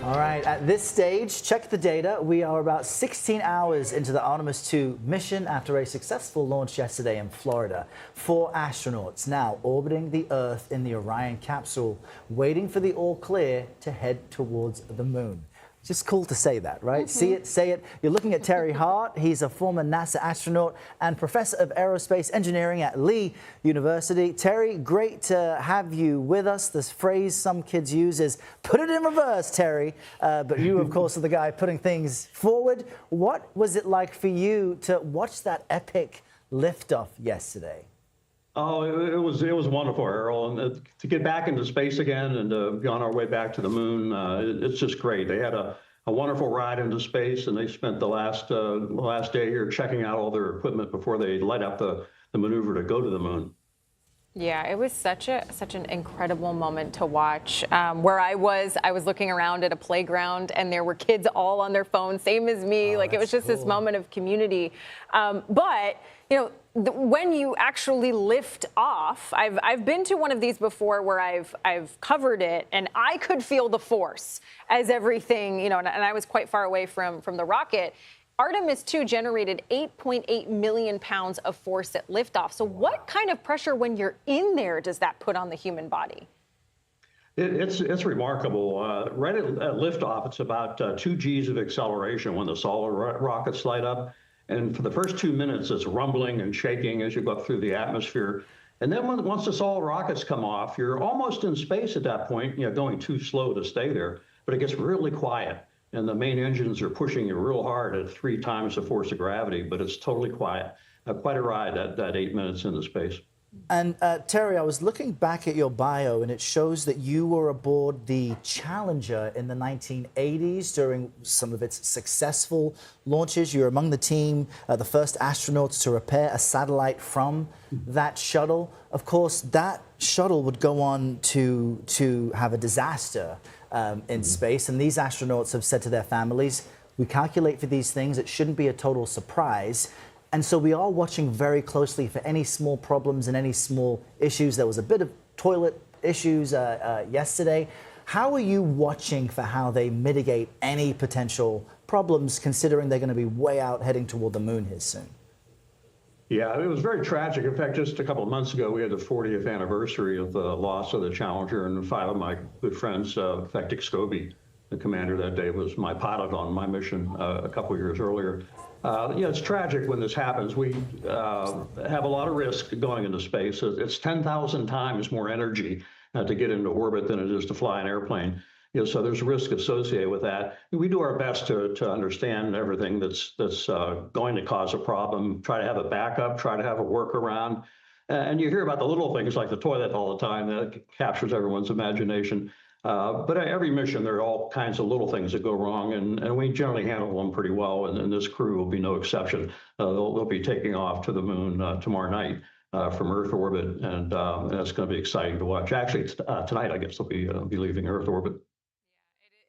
All right, at this stage, check the data. We are about 16 hours into the Artemis II mission after a successful launch yesterday in Florida. 4 astronauts now orbiting the Earth in the Orion capsule, waiting for the all clear to head towards the moon. Just cool to say that, right? See it, say it. You're looking at Terry Hart. He's a former NASA astronaut and professor of aerospace engineering at Lee University. Terry, great to have you with us. This phrase some kids use is put it in reverse, Terry. But you, of course, are the guy putting things forward. What was it like for you to watch that epic liftoff yesterday? Oh, it was wonderful, Errol, and to get back into space again and to be on our way back to the moon, it's just great. They had a wonderful ride into space, and they spent the last day here checking out all their equipment before they light up the maneuver to go to the moon. Yeah, it was such an incredible moment to watch. Where I was looking around at a playground, and there were kids all on their phones, same as me. Like, it was just this moment of community. But you know, when you actually lift off, I've been to one of these before where I've covered it, and I could feel the force as everything, you know, and I was quite far away from the rocket. Artemis II generated 8.8 million pounds of force at liftoff. So what kind of pressure when you're in there does that put on the human body? It's remarkable. Right at liftoff, it's about 2 G's of acceleration when the solid rockets light up. And for the first 2 minutes, it's rumbling and shaking as you go up through the atmosphere. And then once the solid rockets come off, you're almost in space at that point, you know, going too slow to stay there. But it gets really quiet. And the main engines are pushing you real hard at 3 times the force of gravity, but it's totally quiet. Quite a ride, that 8 minutes into space. And Terry, I was looking back at your bio, and it shows that you were aboard the Challenger in the 1980s during some of its successful launches. You were among the team, the first astronauts to repair a satellite from that shuttle. Of course, that shuttle would go on to have a disaster in space, and these astronauts have said to their families, we calculate for these things, it shouldn't be a total surprise. And so we are watching very closely for any small problems and any small issues. There was a bit of toilet issues yesterday. How are you watching for how they mitigate any potential problems, considering they're going to be way out heading toward the moon here soon? Yeah, it was very tragic. In fact, just a couple of months ago, we had the 40th anniversary of the loss of the Challenger, and 5 of my good friends, in fact, Dick Scobie, the commander that day, was my pilot on my mission a couple of years earlier. Yeah, it's tragic when this happens. We have a lot of risk going into space. It's 10,000 times more energy to get into orbit than it is to fly an airplane. You know, so there's risk associated with that. We do our best to understand everything that's going to cause a problem, try to have a backup, try to have a workaround. And you hear about the little things like the toilet all the time. That captures everyone's imagination. But every mission, there are all kinds of little things that go wrong, and we generally handle them pretty well, and this crew will be no exception. They'll be taking off to the moon tomorrow night from Earth orbit, and that's going to be exciting to watch. Actually, tonight, I guess, they'll be leaving Earth orbit.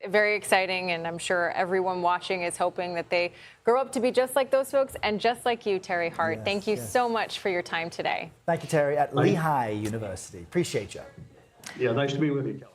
Very exciting, and I'm sure everyone watching is hoping that they grow up to be just like those folks and just like you, Terry Hart. Yes, Thank you so much for your time today. Thank you, Terry, at Lehigh University. Appreciate you. Yeah, nice to be with you, Kelly.